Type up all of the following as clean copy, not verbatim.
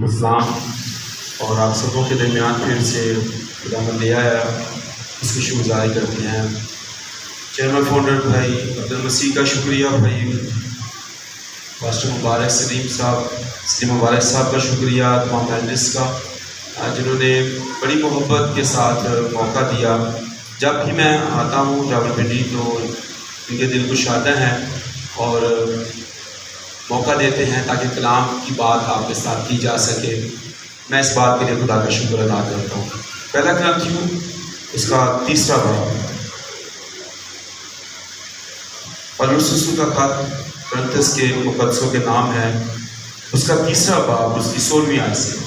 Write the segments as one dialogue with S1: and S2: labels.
S1: علیکم السلام. اور آپ سبوں کے درمیان پھر سے خدا نے لے آیا، اس کی شکرگزاری کرتے ہیں. چیئرمین فاؤنڈر بھائی عبدالمسیح کا شکریہ، بھائی پاسٹر مبارک سلیم مبارک صاحب کا شکریہ، تمام پینلسٹ کا جنہوں نے بڑی محبت کے ساتھ موقع دیا. جب بھی میں آتا ہوں راولپنڈی تو ان کے دل کشادہ ہیں اور موقع دیتے ہیں تاکہ کلام کی بات آپ کے ساتھ کی جا سکے. میں اس بات کے لیے خدا کا شکر ادا کرتا ہوں. پہلا کرنتھیوں اس کا 3 باب، پولس رسول کا خط کرنتھس کے مقدسوں کے نام ہے، اس کا 3 باب اس کی 16ویں آیت سے.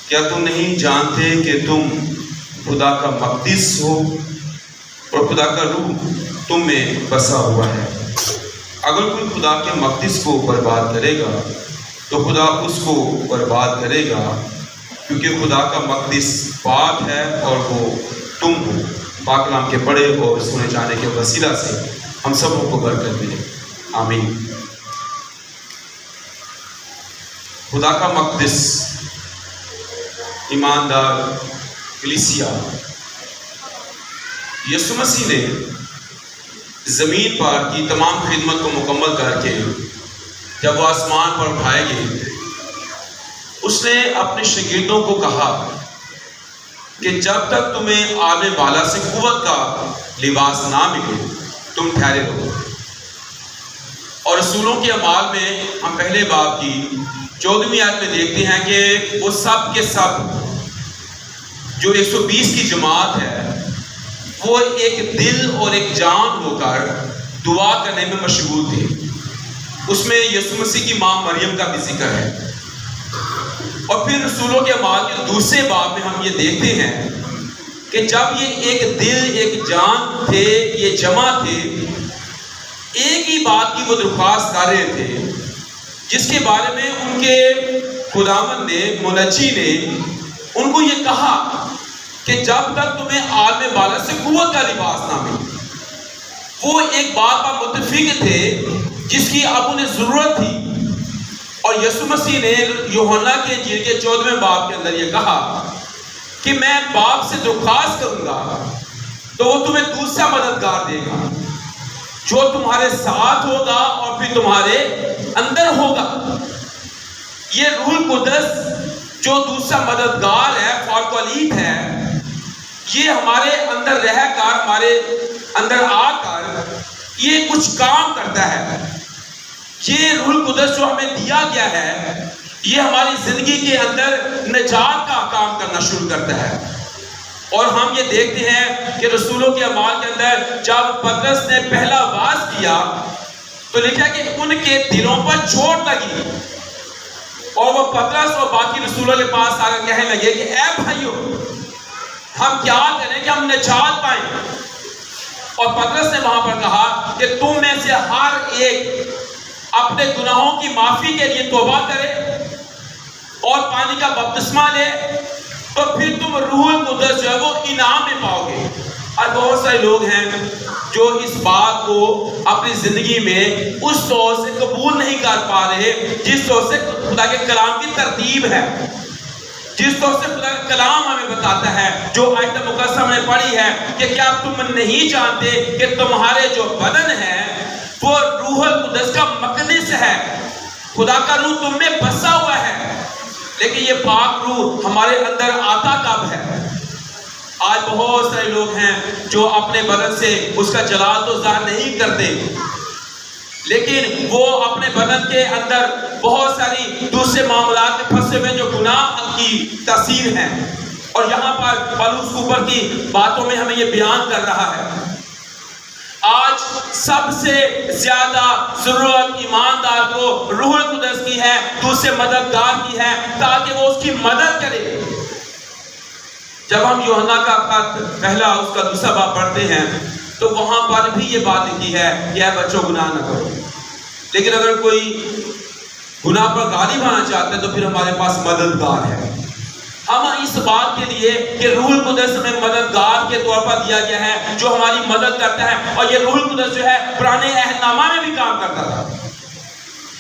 S1: کیا تم نہیں جانتے کہ تم خدا کا مقدس ہو اور خدا کا روح تم میں بسا ہوا ہے؟ اگر کوئی خدا کے مقدس کو برباد کرے گا تو خدا اس کو برباد کرے گا، کیونکہ خدا کا مقدس پاک ہے اور وہ تم ہو. پاک کلام کے پڑھے اور سنے جانے کے وسیلہ سے ہم سبوں کو برکت ملے، آمین. خدا کا مقدس، ایماندار کلیسیا، یسوع مسیح نے زمین پر کی تمام خدمت کو مکمل کر کے جب وہ آسمان پر اٹھائے گئے، اس نے اپنے شاگردوں کو کہا کہ جب تک تمہیں عالم بالا سے قوت کا لباس نہ ملے تم ٹھہرے رہو. اور رسولوں کے اعمال میں ہم پہلے باب کی 14ویں آیت میں دیکھتے ہیں کہ وہ سب کے سب جو 120 کی جماعت ہے وہ ایک دل اور ایک جان ہو کر دعا کرنے میں مشغول تھے. اس میں یسوع مسیح کی ماں مریم کا بھی ذکر ہے. اور پھر رسولوں کے اعمال کے 2 باب میں ہم یہ دیکھتے ہیں کہ جب یہ ایک دل ایک جان تھے، یہ جمع تھے، ایک ہی بات کی وہ درخواست کر رہے تھے جس کے بارے میں ان کے خداوند نے، منجی نے ان کو یہ کہا کہ جب تک تمہیں عالم بالا سے قوت کا لباس نہ ملے. وہ ایک بات پر متفق تھے جس کی اب انہیں ضرورت تھی. اور یسوع مسیح نے یوحنا کے انجیل کے 14ویں باب کے اندر یہ کہا کہ میں باپ سے درخواست کروں گا تو وہ تمہیں دوسرا مددگار دے گا جو تمہارے ساتھ ہوگا اور پھر تمہارے اندر ہوگا. یہ روح القدس جو دوسرا مددگار ہے، پارکلیت ہے، یہ ہمارے اندر رہ کر، ہمارے اندر آ کر یہ کچھ کام کرتا ہے. یہ روح القدس جو ہمیں دیا گیا ہے یہ ہماری زندگی کے اندر نجات کا کام کرنا شروع کرتا ہے. اور ہم یہ دیکھتے ہیں کہ رسولوں کے اعمال کے اندر جب پترس نے پہلا واعظ کیا تو لکھا کہ ان کے دلوں پر چوٹ لگی اور وہ پترس اور باقی رسولوں کے پاس آ کر کہنے لگے کہ اے بھائیو، ہم کیا کریں کہ ہم نجات پائیں. اور پترس نے وہاں پر کہا کہ تم میں سے ہر ایک اپنے گناہوں کی معافی کے لیے توبہ کرے اور پانی کا بپتسمہ لے تو پھر تم روح القدس جو ہے وہ انعام میں پاؤ گے. اور بہت سارے لوگ ہیں جو اس بات کو اپنی زندگی میں اس طور سے قبول نہیں کر پا رہے جس طور سے خدا کے کلام کی ترتیب ہے، جس طور سے خدا کا کلام ہمیں بتاتا ہے. جو آیت مقدسہ ہم نے پڑھی ہے کہ کیا تم نہیں جانتے کہ تمہارے جو بدن ہے وہ روح القدس کا مقدس ہے، خدا کا روح تم میں بسا ہوا ہے. لیکن یہ پاک روح ہمارے اندر آتا کب ہے؟ آج بہت سارے لوگ ہیں جو اپنے بدن سے اس کا جلال تو ظاہر نہیں کرتے، لیکن وہ اپنے بدن کے اندر بہت ساری دوسرے معاملات میں پھنسے ہوئے جو گناہ کی تاثیر ہیں. اور یہاں پر پولس اوپر کی باتوں میں ہمیں یہ بیان کر رہا ہے. آج سب سے زیادہ ضرورت ایماندار کو روح القدس کی ہے، دوسرے مددگار کی ہے تاکہ وہ اس کی مدد کرے. جب ہم یوحنا کا خط پہلا اس کا 2 باب پڑھتے ہیں تو وہاں پر بھی یہ بات لکھی ہے کہ اے بچوں گناہ نہ کرو. لیکن اگر کوئی گناہ پر غالب آنا چاہتا ہے تو پھر ہمارے پاس مددگار ہے. ہم اس بات کے لیے کہ روح القدس ہمیں مددگار کے طور پر دیا گیا ہے جو ہماری مدد کرتا ہے. اور یہ روح القدس جو ہے پرانے عہد نامہ میں بھی کام کرتا تھا.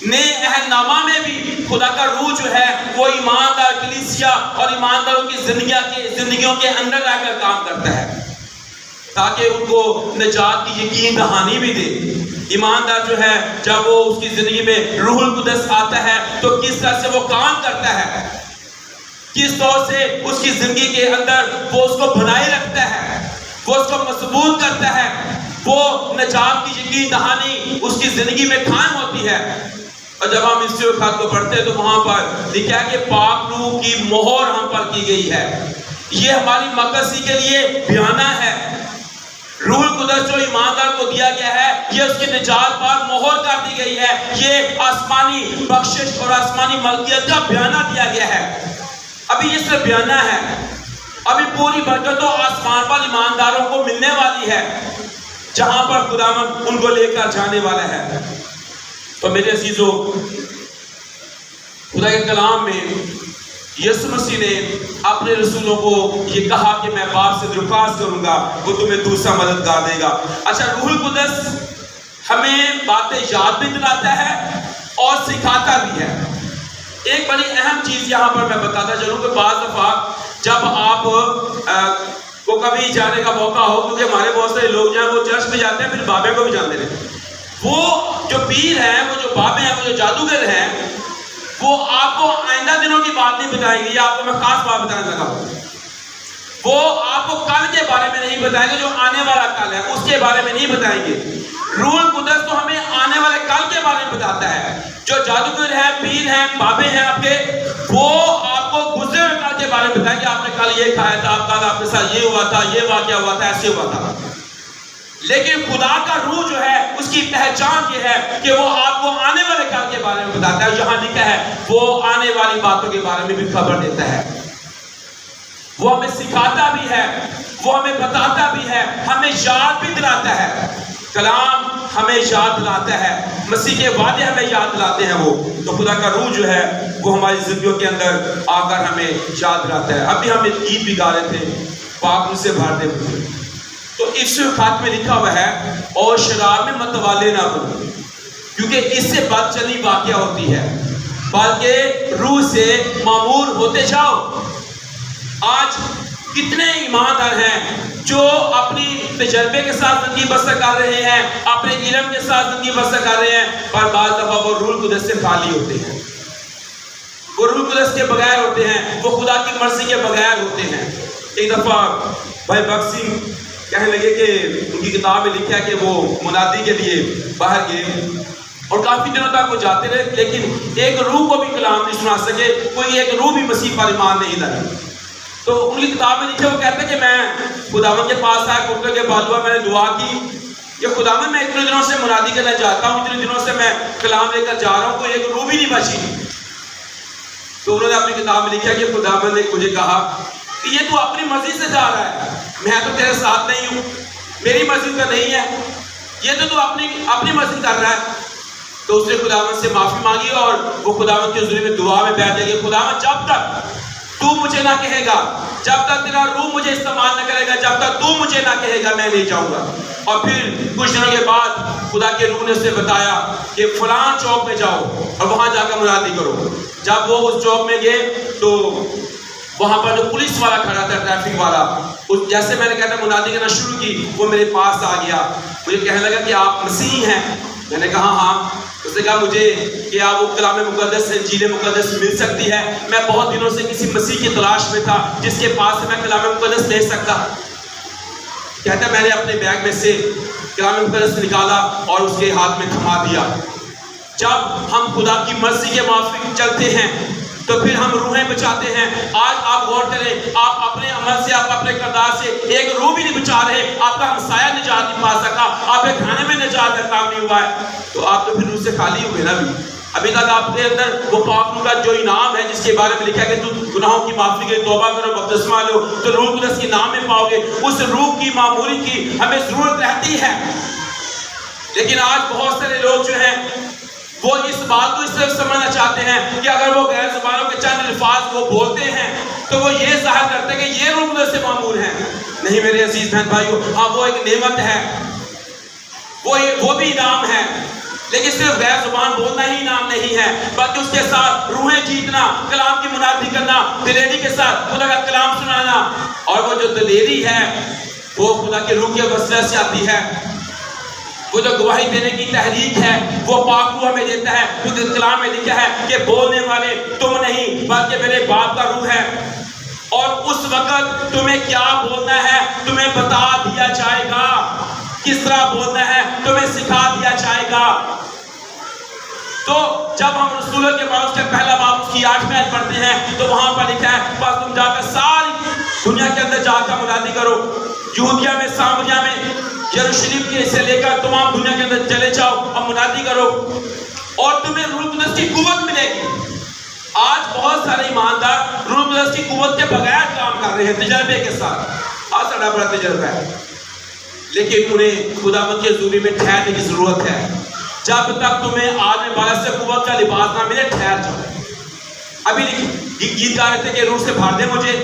S1: نئے عہد نامہ میں بھی خدا کا روح جو ہے وہ ایماندار کلیسیا اور ایمانداروں کی زندگیوں کے اندر رہ کر کام کرتا ہے تاکہ ان کو نجات کی یقین دہانی بھی دے۔ ایماندار جو ہے جب وہ اس کی زندگی میں روح القدس آتا ہے تو کس طرح سے وہ کام کرتا ہے، کس طور سے اس کی زندگی کے اندر وہ اس کو بنائے رکھتا ہے، وہ اس کو مضبوط کرتا ہے، وہ نجات کی یقین دہانی اس کی زندگی میں قائم ہوتی ہے۔ اور جب ہم اس خط کو پڑھتے ہیں تو وہاں پر لکھا ہے کہ پاک روح کی مہر ہم پر کی گئی ہے۔ یہ ہماری مقصد کے لیے بیانہ ہے۔ روح القدس جو ایماندار کو دیا گیا ہے یہ اس کی نجات پر مہر کر دی گئی ہے۔ یہ آسمانی بخشش اور آسمانی ملکیت کا بیانہ دیا گیا ہے۔ ابھی یہ صرف بیانہ ہے، ابھی پوری برکت تو آسمان پر ایمانداروں کو ملنے والی ہے جہاں پر خداوند ان کو لے کر جانے والا ہے۔ تو میرے عزیزو، خدا کے کلام میں یسوع مسیح نے اپنے رسولوں کو یہ کہا کہ میں باپ سے درخواست کروں گا، وہ تمہیں دوسرا مددگار دے گا۔ اچھا، روح القدس ہمیں باتیں یاد بھی دلاتا ہے اور سکھاتا بھی ہے۔ ایک بڑی اہم چیز یہاں پر میں بتاتا چلوں کہ بعض دفعہ جب آپ کو کبھی جانے کا موقع ہو، کیونکہ ہمارے بہت سارے لوگ جو ہیں وہ چرچ میں جاتے ہیں پھر بابے کو بھی جانتے ہیں، وہ جو پیر ہیں، وہ جو بابے ہیں، وہ جو جادوگر ہیں، وہ آپ کو آئندہ دنوں کی بات نہیں بتائیں گے۔ یہ آپ کو میں خاص بات بتانے لگا ہوں، وہ آپ کو کل کے بارے میں نہیں بتائیں گے، جو آنے والا کل ہے اس کے بارے میں نہیں بتائیں گے۔ روح القدس تو ہمیں آنے والے کل کے بارے میں بتاتا ہے۔ جو جادوگر ہیں، پیر ہیں، بابے ہیں آپ کے، وہ آپ کو گزرے ہوئے کل کے بارے میں بتائیں گے، آپ نے کل یہ کھایا تھا، کل آپ کے ساتھ یہ ہوا تھا، یہ واقعہ ہوا تھا، ایسے ہوا تھا۔ لیکن خدا کا روح جو ہے اس کی پہچان یہ ہے کہ وہ آپ کو آنے والے کل کے بارے میں بتاتا ہے۔ جہاں لکھا ہے وہ آنے والی باتوں کے بارے میں بھی خبر دیتا ہے، وہ ہمیں سکھاتا بھی ہے، وہ ہمیں بتاتا بھی ہے، ہمیں یاد بھی دلاتا ہے۔ کلام ہمیں یاد دلاتا ہے، مسیح کے وعدے ہمیں یاد دلاتے ہیں وہ۔ تو خدا کا روح جو ہے وہ ہماری زندگیوں کے اندر آ کر ہمیں یاد دلاتا ہے۔ ابھی ہم ایک گیت بھی گا رہے تھے، پاک روح سے بھر دے مجھے، تو اس خط میں لکھا ہوا ہے اور شراب میں متوالے نہ بنو، کیونکہ اس سے بد چلی واقعہ ہوتی ہے، بلکہ روح سے معمور ہوتے جاؤ۔ آج کتنے ایماندار ہیں جو اپنی تجربے کے ساتھ زندگی بسر کر رہے ہیں، اپنے علم کے ساتھ زندگی بسر کر رہے ہیں، پر بعض دفعہ وہ روح القدس سے خالی ہوتے ہیں، وہ روح القدس کے بغیر ہوتے ہیں، وہ خدا کی مرضی کے بغیر ہوتے ہیں۔ ایک دفعہ بھائی بخش سنگھ کہنے لگے کہ ان کی کتاب میں لکھا ہے کہ وہ منادی کے لیے باہر گئے اور کافی دنوں تک وہ جاتے رہے، لیکن ایک روح کو بھی کلام نہیں سنا سکے، کوئی ایک روح بھی مسیح پر ایمان نہیں لائی۔ تو ان کی کتاب میں لکھے، وہ کہتے ہیں کہ میں خداوند کے پاس آیا، گھٹنے کے بعد میں نے دعا کی کہ خداوند میں اتنے دنوں سے منادی کرنا چاہتا ہوں، اتنے دنوں سے میں کلام لے کر جا رہا ہوں، کوئی ایک روح بھی نہیں بچی۔ تو انہوں نے اپنی کتاب میں لکھا کہ خداوند نے مجھے کہا کہ یہ تو اپنی مرضی سے جا رہا ہے، میں تو تیرے ساتھ نہیں ہوں، میری مرضی کا نہیں ہے، یہ تو اپنی مرضی کر رہا ہے۔ تو اس نے خداوند سے معافی مانگی اور وہ خداوند کے حضور میں دعا میں بیٹھ گئی، خداوند جب تک تو مجھے نہ کہے گا، جب تک تیرا روح مجھے استعمال نہ کرے گا، جب تک تو مجھے نہ کہے گا، میں نہیں جاؤں گا۔ اور پھر کچھ دنوں کے بعد خدا کے روح نے اسے بتایا کہ فلاں چوک میں جاؤ اور وہاں جا کر منادی کرو۔ جب وہ اس چوک میں گئے تو وہاں پر جو پولیس والا کھڑا تھا، ٹریفک والا، جیسے میں نے کہتا منادی کرنا شروع کی، وہ میرے پاس آ گیا، مجھے کہنے لگا کہ آپ مسیح ہیں؟ میں نے کہا ہاں۔ اس نے کہا مجھے کیا وہ کلام مقدس انجیل مقدس مل سکتی ہے؟ میں بہت دنوں سے کسی مسیح کی تلاش میں تھا جس کے پاس سے میں کلام مقدس لے سکتا۔ کہتا ہے میں نے اپنے بیگ میں سے کلام مقدس نکالا اور اس کے ہاتھ میں تھما دیا۔ جب ہم خدا کی مرضی کے موافق چلتے ہیں تو پھر ہم روحیں بچاتے ہیں۔ آج آپ غور کریں، آپ اپنے عمل سے، آپ اپنے کردار سے ایک روح بھی نہیں بچا رہے، آپ کا ہمسایہ نجات نہیں پا سکا، آپ کے کھانے میں نجات کا کام نہیں ہوا ہے، تو آپ تو پھر روح سے خالی ہوئے نا۔ ابھی تک آپ کے اندر وہ پاک روح کا جو انعام ہے جس کے بارے میں لکھا ہے کہ تم گناہوں کی معافی کے توبہ کرو، بپتسمہ لو، تو روح القدس کے نام میں پاؤ گے۔ اس روح کی معمولی کی ہمیں ضرورت رہتی ہے، لیکن آج بہت سارے لوگ جو ہیں وہ اس بات کو اس طرح سمجھنا چاہتے ہیں کہ اگر وہ غیر زبانوں کے چند الفاظ وہ بولتے ہیں تو وہ یہ ظاہر کرتے ہیں کہ یہ روح القدس سے معمور ہیں۔ نہیں میرے عزیز بہن بھائیو، ہاں وہ ایک نعمت ہے، وہ بھی انعام ہے، لیکن صرف غیر زبان بولنا ہی نام نہیں ہے، بلکہ اس کے ساتھ روحیں جیتنا، کلام کی منادی کرنا، دلیری کے ساتھ خدا کا کلام سنانا. اور وہ جو دلیری ہے وہ خدا کے روح کے وسیلے سے آتی ہے. وہ جو گواہی دینے کی تحریک ہے وہ پاک روح ہمیں دیتا ہے، کیونکہ کلام میں لکھا ہے کہ بولنے والے تم نہیں بلکہ میرے باپ کا روح ہے. اور اس وقت تمہیں کیا بولنا ہے تمہیں بتا دیا جائے گا، کس طرح بولنا ہے تمہیں سکھا دیا جائے گا. تو جب ہم رسولوں کے بعد اس کے پہلا باب اس کی 8 آیت پڑھتے ہیں تو وہاں پر لکھا ہے بس تم جا کر ساری دنیا کے اندر جا کر منادی کرو، یہودیہ میں، سامریہ میں، یروشلم کے سے لے کر تمام دنیا کے اندر چلے جاؤ اور منادی کرو اور تمہیں روح القدس کی قوت ملے گی. آج بہت سارے ایماندار روح القدس کی قوت کے بغیر کام کر رہے ہیں، تجربے کے ساتھ. آج سڑا بڑا تجربہ ہے، لیکن انہیں خداوند کے حضوری میں ٹھہرنے کی ضرورت ہے. جب تک تمہیں آدمی بالا سے قوت کا لباس نہ ملے ٹھہر جاؤ. ابھی گیت گا رہے تھے کہ روح سے بھر دے مجھے،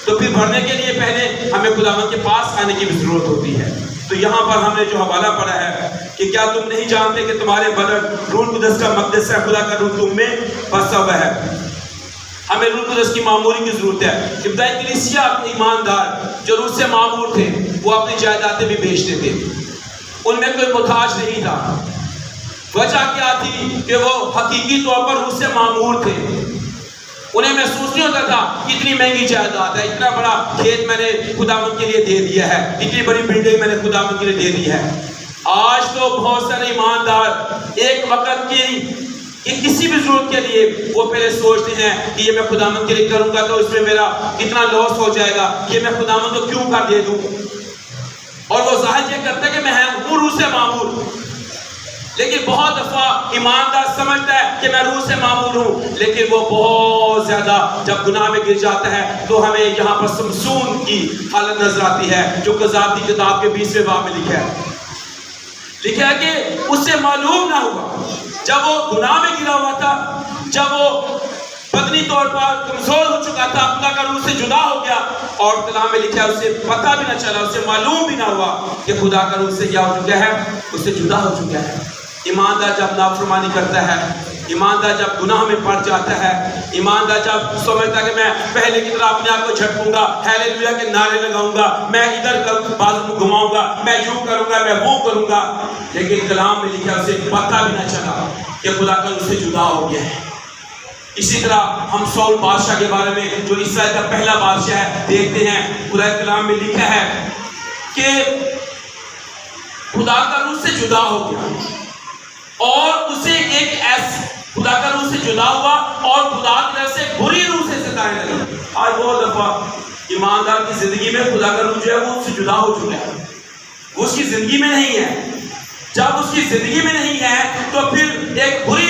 S1: تو پھر بھرنے کے لیے پہلے ہمیں خداوند کے پاس آنے کی بھی ضرورت ہوتی ہے. تو یہاں پر ہم نے جو حوالہ پڑھا ہے کہ کیا تم نہیں جانتے کہ تمہارے بدن روح القدس کا مقدس ہے، خدا کا روح تم میں بسا ہوا ہے. ہمیں روح القدس کی معموری کی ضرورت ہے. ابتدائی کلیسیا ایماندار جو روح سے معمور تھے وہ اپنی جائیدادیں بھی بیچتے تھے، ان میں کوئی محتاج نہیں تھا. وجہ کیا تھی کہ وہ حقیقی طور پر روح سے معمور تھے. انہیں محسوس نہیں ہوتا تھا کہ اتنی مہنگی جائیداد ہے، اتنا بڑا کھیت میں نے خداوند کے لیے دے دیا ہے، اتنی بڑی بلڈنگ میں نے خداوند کے لیے دے دی ہے. آج تو بہت سارے ایماندار ایک وقت کی کسی بھی ضرورت کے لیے وہ پہلے سوچتے ہیں کہ یہ میں خداوند کے لیے کروں گا تو اس میں میرا کتنا لاس ہو جائے گا، یہ میں خداوند کو کیوں کر دے دوں. اور وہ ظاہر یہ کرتا ہے کہ میں ہوں روح سے معمور. لیکن بہت دفعہ ایماندار سمجھتا ہے کہ میں روح سے معمور ہوں، لیکن وہ بہت زیادہ جب گناہ میں گر جاتا ہے تو ہمیں یہاں پر سمسون کی حالت نظر آتی ہے جو قضات کی کتاب کے 20ویں باب میں لکھا ہے. لکھا ہے کہ اس سے معلوم نہ ہوا جب وہ گناہ میں گرا ہوا تھا، جب وہ بدنی طور پر کمزور ہو چکا تھا، خدا کا روح سے جدا ہو گیا، اور کلام میں لکھا ہے اسے پتہ بھی نہ چلا، اسے معلوم بھی نہ ہوا کہ خدا کا روح سے کیا ہو چکا ہے، اس سے جدا ہو چکا ہے. ایماندار جب نافرمانی کرتا ہے، ایماندار جب گناہ میں پڑ جاتا ہے، ایماندار جب سمجھتا ہے کہ میں پہلے کی طرح اپنے آپ کو جھٹکوں گا، ہیلیلویا کے نعرے لگاؤں گا، میں ادھر بازو کو گھماؤں گا، میں یوں کروں گا، میں وہ کروں گا، لیکن کلام میں لکھا اسے پتہ بھی نہ چلا کہ خدا کا اس سے جدا ہو گیا ہے. اسی طرح ہم سول بادشاہ کے بارے میں جو اسرائیل کا پہلا بادشاہ ہے دیکھتے ہیں. خدا کلام میں لکھا ہے کہ خدا کا روح سے جدا ہو گیا اور اسے ایک خدا کا روح سے جدا ہوا اور خدا کی طرف سے بری روح سے ستانے لگا. آج بہت دفعہ ایماندار کی زندگی میں خدا کا روح جو ہے وہ اس سے جدا ہو چکا ہے، وہ اس کی زندگی میں نہیں ہے. جب اس کی زندگی میں نہیں ہے تو پھر ایک بری